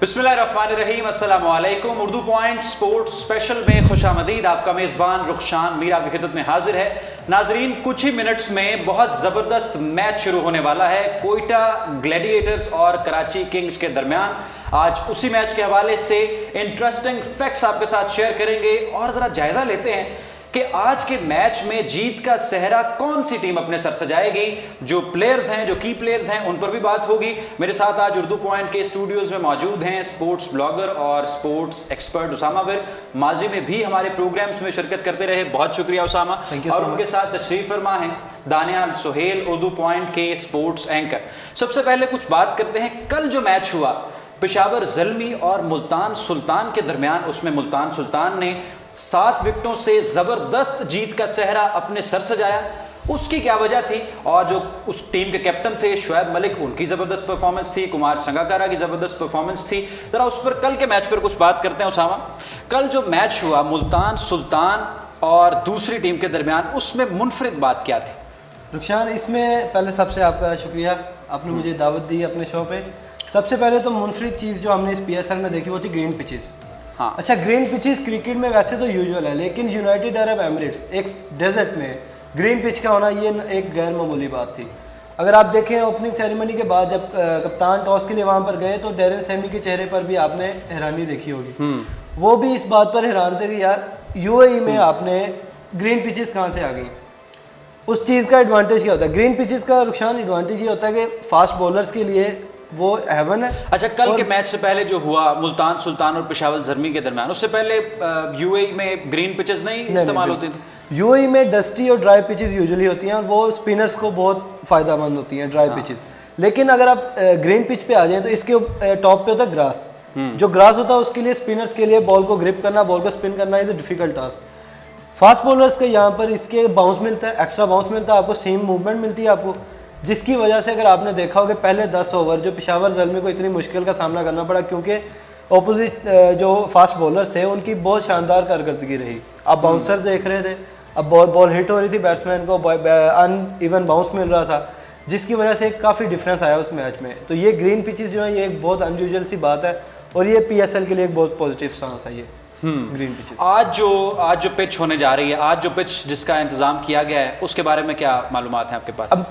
बिस्मिल्लाहिर्रहमानिर्रहीम, अस्सलामु अलैकुम। उर्दू पॉइंट स्पोर्ट्स स्पेशल में खुशामदीद। आपका मेज़बान रुखशान मीर आपकी खिदमत में हाजिर है। नाजरीन, कुछ ही मिनट्स में बहुत ज़बरदस्त मैच शुरू होने वाला है कोयटा ग्लैडिएटर्स और कराची किंग्स के दरमियान। आज उसी मैच के हवाले से इंटरेस्टिंग फैक्ट्स आपके साथ शेयर करेंगे और ज़रा जायज़ा लेते हैं कि आज के मैच में जीत का सेहरा कौन सी टीम अपने सर सजाएगी। जो प्लेयर्स हैं, जो की प्लेयर्स हैं, उन पर भी बात होगी। मेरे साथ आज उर्दू पॉइंट के स्टूडियोज में मौजूद हैं स्पोर्ट्स ब्लॉगर और स्पोर्ट्स एक्सपर्ट उसामा विर्क। माजी में भी हमारे प्रोग्राम्स में शिरकत करते रहे, बहुत शुक्रिया उसामा। और उनके साथ तशरीफ फरमा हैं दानियाल सुहेल, उर्दू पॉइंट के स्पोर्ट्स एंकर। सबसे पहले कुछ बात करते हैं, कल जो मैच हुआ पेशावर ज़ल्मी और मुल्तान सुल्तान के दरमियान, उसमें मुल्तान सुल्तान ने 7 विकेटों से ज़बरदस्त जीत का सेहरा अपने सर सजाया। उसकी क्या वजह थी? और जो उस टीम के कैप्टन थे शुएब मलिक, उनकी ज़बरदस्त परफॉर्मेंस थी, कुमार संगाकारा की ज़बरदस्त परफॉर्मेंस थी। ज़रा उस पर कल के मैच पर कुछ बात करते हैं उसामा। कल जो मैच हुआ मुल्तान सुल्तान और दूसरी टीम के दरमियान, उसमें मुनफरिद बात क्या थी? रुखशान, इसमें पहले सबसे आपका शुक्रिया, आपने मुझे दावत दी अपने शो पे। सबसे पहले तो मुनफरिद चीज़ जो हमने इस PSL में देखी वो थी ग्रीन पिचेस। हाँ, अच्छा, ग्रीन पिचेस क्रिकेट में वैसे तो यूजुअल है, लेकिन यूनाइटेड अरब एमिरेट्स एक डेजर्ट में ग्रीन पिच का होना ये एक गैर मामूली बात थी। अगर आप देखें ओपनिंग सेरेमनी के बाद जब कप्तान टॉस के लिए वहाँ पर गए तो डैरेन सेमी के चेहरे पर भी आपने हैरानी देखी होगी। वो भी इस बात पर हैरान थे कि यार UAE में आपने ग्रीन पिचेस कहाँ से आ गई। उस चीज़ का एडवांटेज क्या होता है? ग्रीन पिचेस का रुखसान एडवांटेज ये होता है कि फास्ट बॉलर्स के लिए वो हेवन है। अच्छा, कल के मैच से पहले जो हुआ मुल्तान सुल्तान और पेशावर ज़ल्मी के दरमियान, उससे पहले UAE में ग्रीन पिचेस नहीं इस्तेमाल होती थी? UAE में डस्टी और ड्राई पिचेस यूजुअली होती हैं और वो स्पिनर्स को बहुत फ़ायदेमंद होती हैं ड्राई पिचेस। लेकिन अगर आप ग्रीन पिच पे आ जाएं तो इसके टॉप पे होता है ग्रास। जो ग्रास होता है उसके लिए स्पिनर्स के लिए बॉल को ग्रिप करना, बॉल को स्पिन करना is a difficult task. Fast bowlers के यहाँ पर इसके बाउंस मिलता है, एक्स्ट्रा बाउंस मिलता है, आपको सेम मूवमेंट मिलती है आपको, जिसकी वजह से अगर आपने देखा हो कि पहले 10 ओवर जो पेशावर ज़ल्मी को इतनी मुश्किल का सामना करना पड़ा, क्योंकि ऑपोजिट जो फास्ट बॉलर्स थे उनकी बहुत शानदार कारकर्दगी रही। आप बाउंसर्स देख रहे थे, अब बॉल हिट हो रही थी, बैट्समैन को अनइवन बाउंस मिल रहा था, जिसकी वजह से काफ़ी डिफरेंस आया उस मैच में। तो ये ग्रीन पिचेस जो है ये एक बहुत अनयूजुअल सी बात है और ये PSL के लिए एक बहुत पॉजिटिव चांस है ये ग्रीन पिचेस। आज जो पिच होने जा रही है, आज जो पिच जिसका इंतजाम किया गया है, उसके बारे में क्या मालूमात हैं आपके पास? अब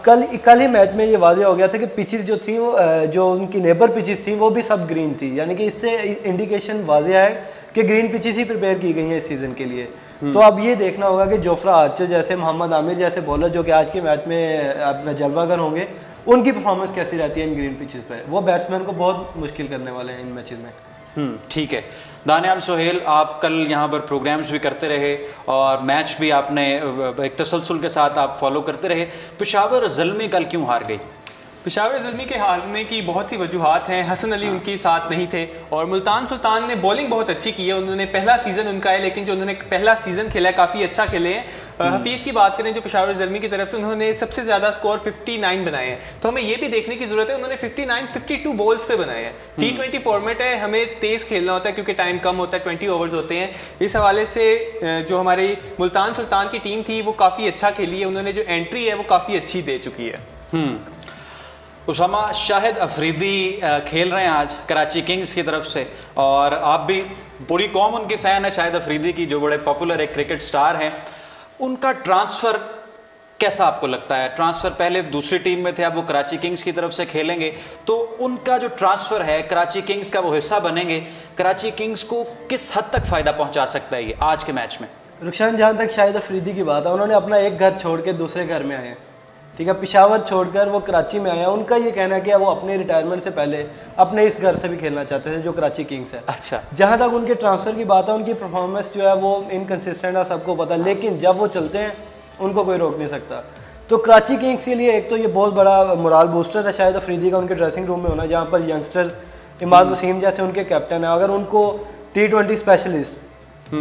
कल ही मैच में ये वाज़ेह हो गया था कि पिचेस जो थी वो जो उनकी नेबर पिचेस थी वो भी सब ग्रीन थी, यानी कि इससे इंडिकेशन वाज़ेह है कि ग्रीन पिचेस ही प्रिपेयर की गई हैं इस सीज़न के लिए। तो अब ये देखना होगा कि जोफ्रा आर्चर जैसे, मोहम्मद आमिर जैसे बॉलर जो कि आज के मैच में अपना जलवागर होंगे, उनकी परफॉर्मेंस कैसी रहती है इन ग्रीन पिचेस पर। वो बैट्समैन को बहुत मुश्किल करने वाले हैं इन मैचेस में। ठीक है। दानियाल सुहेल, आप कल यहाँ पर प्रोग्राम्स भी करते रहे और मैच भी आपने एक तसलसल के साथ आप फॉलो करते रहे। पेशावर ज़ल्मी कल क्यों हार गई? पेशावर ज़ल्मी के हारने की बहुत सी वजूहात हैं। हसन अली उनके साथ नहीं थे और मुल्तान सुल्तान ने बॉलिंग बहुत अच्छी की है। उन्होंने पहला सीज़न उनका है, लेकिन जो उन्होंने पहला सीज़न खेला है काफ़ी अच्छा खेले हैं। हफीज़ की बात करें जो पेशावर ज़ल्मी की तरफ से, उन्होंने सबसे ज़्यादा स्कोर 59 बनाए हैं। तो हमें ये भी देखने की ज़रूरत है, उन्होंने 52 बॉल्स पे बनाए हैं। T20 फॉर्मेट है, हमें तेज़ खेलना होता है क्योंकि टाइम कम होता है, 20 ओवर्स होते हैं। इस हवाले से जो हमारी मुल्तान सुल्तान की टीम थी वो काफ़ी अच्छा खेली है। उन्होंने जो एंट्री है वो काफ़ी अच्छी दे चुकी है। उसामा, शाहिद अफरीदी खेल रहे हैं आज कराची किंग्स की तरफ से और आप भी, पूरी कौम उनकी फ़ैन है शाहिद अफरीदी की, जो बड़े पॉपुलर एक क्रिकेट स्टार हैं। उनका ट्रांसफ़र कैसा आपको लगता है? ट्रांसफ़र पहले दूसरी टीम में थे, अब वो कराची किंग्स की तरफ से खेलेंगे, तो उनका जो ट्रांसफ़र है कराची किंग्स का वो हिस्सा बनेंगे। कराची किंग्स को किस हद तक फ़ायदा पहुँचा सकता है ये आज के मैच में? रुखसान, जहाँ तक शाहिद अफरीदी की बात है, उन्होंने अपना एक घर छोड़ के दूसरे घर में आए हैं, ठीक है, पेशावर छोड़कर वो कराची में आया। उनका ये कहना है कि वो अपने रिटायरमेंट से पहले अपने इस घर से भी खेलना चाहते थे जो कराची किंग्स है। अच्छा, जहाँ तक उनके ट्रांसफ़र की बात है, उनकी परफॉर्मेंस जो है वो इनकन्सिस्टेंट है, सबको पता, लेकिन जब वो चलते हैं उनको कोई रोक नहीं सकता। तो कराची किंग्स के लिए एक तो ये बहुत बड़ा मोराल बूस्टर है शाहिद अफरीदी का उनके ड्रेसिंग रूम में होना, जहाँ पर यंगस्टर्स इमाद वसीम जैसे उनके कैप्टन हैं। अगर उनको T20 स्पेशलिस्ट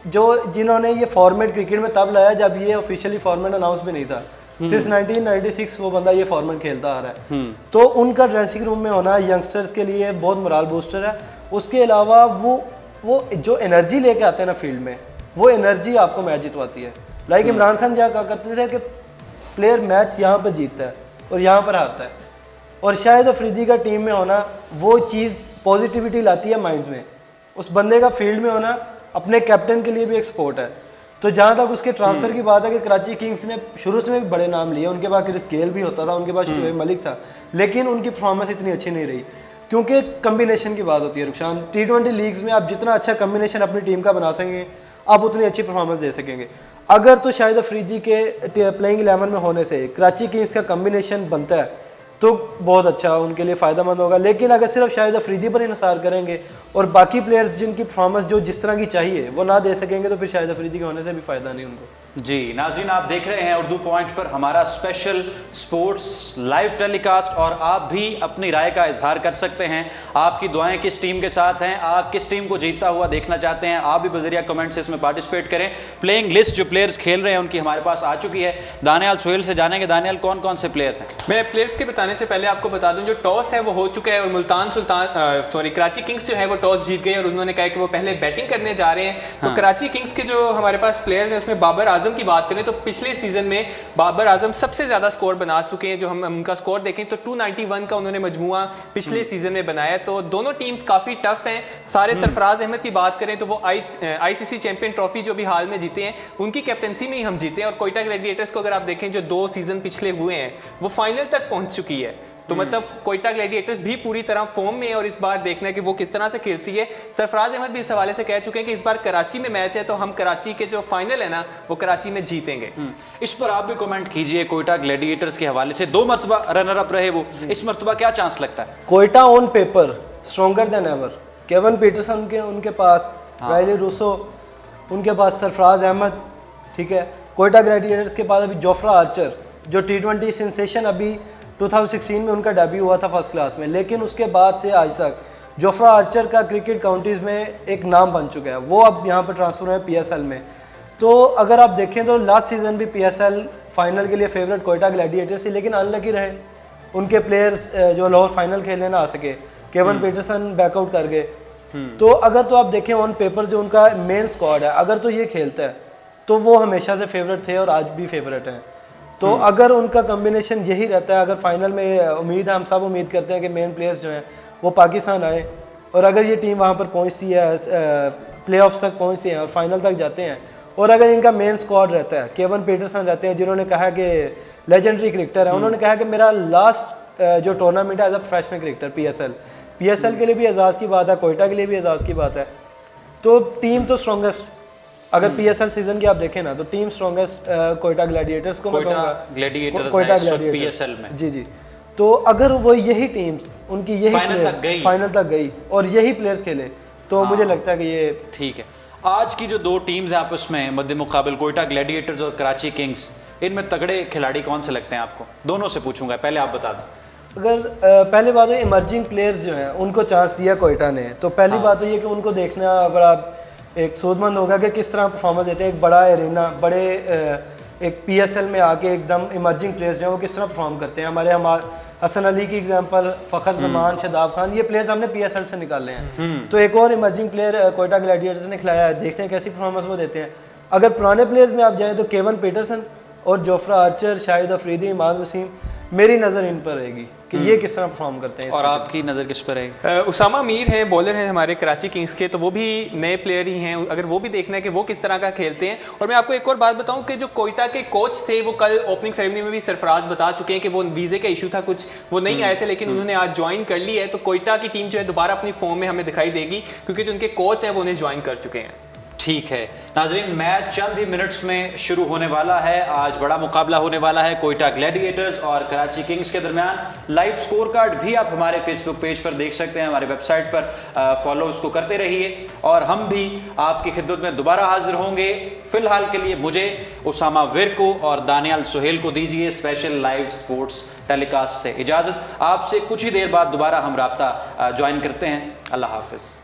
जो जिन्होंने ये फॉर्मेट क्रिकेट में तब लाया जब ये ऑफिशियली फॉर्मेट अनाउंस भी नहीं था, सिंस 1996 वो बंदा ये फॉर्मेट खेलता आ रहा है। तो उनका ड्रेसिंग रूम में होना यंगस्टर्स के लिए बहुत मोराल बूस्टर है। उसके अलावा वो जो एनर्जी लेके आते हैं ना फील्ड में, वो एनर्जी आपको मैच जितवाती है। लाइक इमरान खान क्या करते थे कि प्लेयर मैच यहाँ पर जीतता है और यहाँ पर हारता है, और शाहिद अफरीदी का टीम में होना वो चीज़ पॉजिटिविटी लाती है माइंड्स में। उस बंदे का फील्ड में होना अपने कैप्टन के लिए भी एक सपोर्ट है। तो जहाँ तक उसके ट्रांसफ़र की बात है कि कराची किंग्स ने शुरू से भी बड़े नाम लिए, उनके पास क्रिस गेल भी होता था, उनके पास शुएब मलिक था, लेकिन उनकी परफॉर्मेंस इतनी अच्छी नहीं रही क्योंकि कम्बिनेशन की बात होती है रुखसान। T20 लीग्स में आप जितना अच्छा कम्बिनेशन अपनी टीम का बना सकेंगे आप उतनी अच्छी परफॉर्मेंस दे सकेंगे। अगर तो शाहिद अफरीदी के प्लेइंग 11 में होने से कराची किंग्स का कम्बिनेशन बनता है तो बहुत अच्छा उनके लिए फ़ायदेमंद होगा। लेकिन अगर सिर्फ शाहिद अफरीदी पर इंसार करेंगे और बाकी प्लेयर्स जिनकी परफॉर्मेंस जो जिस तरह की चाहिए वो ना दे सकेंगे तो फिर शाहिद अफरीदी के होने से भी फ़ायदा नहीं उनको। जी नाज़रीन, आप देख रहे हैं उर्दू पॉइंट पर हमारा स्पेशल स्पोर्ट्स लाइव टेलीकास्ट और आप भी अपनी राय का इजहार कर सकते हैं। आपकी दुआएं किस टीम के साथ हैं, आप किस टीम को जीतता हुआ देखना चाहते हैं, आप भी बजरिया कमेंट से इसमें पार्टिसिपेट करें। प्लेइंग लिस्ट जो प्लेयर्स खेल रहे हैं उनकी हमारे पास आ चुकी है। दानियाल सोहेल से जानेंगे, दानियाल कौन कौन से प्लेयर्स हैं? मैं प्लेयर्स के बताने से पहले आपको बता दूं जो टॉस है वो हो चुका है और कराची किंग्स जो है वो टॉस जीत गए और उन्होंने कहा कि वो पहले बैटिंग करने जा रहे हैं। तो कराची किंग्स के जो हमारे पास प्लेयर्स हैं उसमें बाबर आजम की बात करें तो पिछले सीजन में बाबर आजम सबसे ज्यादा स्कोर बना चुके हैं। जो हम उनका स्कोर देखें तो 291 का उन्होंने मजमुआ पिछले सीजन में बनाया। तो दोनों टीम्स काफी टफ हैं। सारे सरफराज अहमद की बात करें तो वो आईसीसी चैंपियन ट्रॉफी जो भी हाल में जीते हैं उनकी कैप्टनसी में ही हम जीते हैं। और कोयटा ग्लैडिएटर्स को अगर आप देखें जो 2 सीजन पिछले हुए हैं वो फाइनल तक पहुंच चुकी है। तो मतलब कोयटा ग्लैडिएटर्स भी पूरी तरह फॉर्म में है और इस बार देखना है कि वो किस तरह से खेलती है। सरफराज अहमद भी इस हवाले से कह चुके हैं कि इस बार कराची में मैच है तो हम कराची के जो फाइनल है ना वो कराची में जीतेंगे। इस पर आप भी कमेंट कीजिए। कोयटा ग्लैडिएटर्स के हवाले से 2 मरतबा रनर अप रहे वो, इस मरतबा क्या चांस लगता है? Quetta on paper stronger than ever. Kevin Pietersen के उनके पास, राइली रूसो उनके पास, सरफराज अहमद, ठीक है। कोयटा ग्लैडिएटर्स के पास अभी जोफ्रा आर्चर जो T20 सेंसेशन अभी 2016 में उनका डेब्यू हुआ था फर्स्ट क्लास में, लेकिन उसके बाद से आज तक जोफ्रा आर्चर का क्रिकेट काउंटीज़ में एक नाम बन चुका है। वो अब यहाँ पर ट्रांसफर हुए PSL में। तो अगर आप देखें तो लास्ट सीज़न भी PSL फाइनल के लिए फेवरेट कोयटा ग्लैडिएटर्स थी, लेकिन अनलकी रहे। उनके प्लेयर्स जो लाहौर फाइनल खेलने ना आ सके, केवन पीटरसन बैकआउट कर गए। तो अगर तो आप देखें ऑन पेपर जो उनका मेन स्क्वाड है अगर तो ये खेलता है तो वो हमेशा से फेवरेट थे और आज भी फेवरेट हैं। तो अगर उनका कम्बिनेशन यही रहता है, अगर फाइनल में उम्मीद है, हम सब उम्मीद करते हैं कि मेन प्लेयर्स जो हैं वो पाकिस्तान आए और अगर ये टीम वहाँ पर पहुँचती है, प्लेऑफ्स तक पहुँचती है और फाइनल तक जाते हैं और अगर इनका मेन स्क्वाड रहता है, केवन पीटरसन रहते हैं जिन्होंने कहा कि लेजेंडरी क्रिकेटर है, उन्होंने कहा कि मेरा लास्ट जो टूर्नामेंट है as a professional cricketer PSL के लिए भी एजाज़ की बात है, कोयटा के लिए भी एजाज़ की बात है। तो टीम तो स्ट्रॉन्गेस्ट अगर PSL सीजन की आप देखें ना तो टीम स्ट्रॉन्गेस्ट कोयटा ग्लैडिएटर्स को कोयटा ग्लैडिएटर्स PSL में। जी। तो अगर वो यही टीम उनकी यही फाइनल तक गई और यही प्लेयर्स खेले तो मुझे लगता है कि ये ठीक है। आज की जो 2 टीम्स हैं आपस में मद्दे मुकाबल कोयटा ग्लैडिएटर्स और कराची किंग्स, इनमें तगड़े खिलाड़ी कौन से लगते हैं आपको? दोनों से पूछूंगा, पहले आप बता दें। अगर पहली बात तो इमर्जिंग प्लेयर्स जो हैं उनको चांस दिया कोयटा ने, तो पहली बात तो ये कि उनको देखना बड़ा एक सूदमंद होगा कि किस तरह परफॉर्मेंस देते हैं। एक बड़ा एरिना, बड़े एक PSL में आके एकदम इमर्जिंग प्लेयर्स जो हैं वो किस तरह परफॉर्म करते हैं। हमारे हसन अली की एग्जांपल, फ़खर जमान, शदाब खान, ये प्लेयर्स हमने PSL से निकाले हैं। तो एक और इमर्जिंग प्लेयर कोयटा ग्लैडिएटर्स ने खिलाया है, देखते हैं कैसी परफॉर्मेंस वो देते हैं। अगर पुराने प्लेयर्स में आप जाएँ तो केवन पीटरसन और जोफ्रा आर्चर, शाहिद अफरीदी, इमाद वसीम, मेरी नज़र इन पर रहेगी कि ये किस तरह परफॉर्म करते हैं। और आपकी नज़र किस पर है? उसामा मीर हैं, बॉलर हैं हमारे कराची किंग्स के, तो वो भी नए प्लेयर ही हैं। अगर वो भी देखना है कि वो किस तरह का खेलते हैं। और मैं आपको एक और बात बताऊं कि जो कोयटा के कोच थे वो कल ओपनिंग सेरेमनी में भी सरफराज बता चुके हैं कि वो वीज़े का इशू था कुछ, वो नहीं आए थे, लेकिन उन्होंने आज ज्वाइन कर ली है। तो कोयटा की टीम जो है दोबारा अपनी फॉर्म में हमें दिखाई देगी क्योंकि जो उनके कोच हैं वो उन्हें ज्वाइन कर चुके हैं। ठीक है नाजरीन, मैच चंद ही मिनट्स में शुरू होने वाला है। आज बड़ा मुकाबला होने वाला है कोयटा ग्लैडिएटर्स और कराची किंग्स के दरमियान। लाइव स्कोर कार्ड भी आप हमारे फेसबुक पेज पर देख सकते हैं, हमारे वेबसाइट पर फॉलो उसको करते रहिए और हम भी आपकी खिदमत में दोबारा हाजिर होंगे। फिलहाल के लिए मुझे, उसामा विरको और दानियाल सोहेल को दीजिए स्पेशल लाइव स्पोर्ट्स टेलीकास्ट से इजाज़त। आपसे कुछ ही देर बाद दोबारा हम राब्ता ज्वाइन करते हैं। अल्लाह हाफिज़।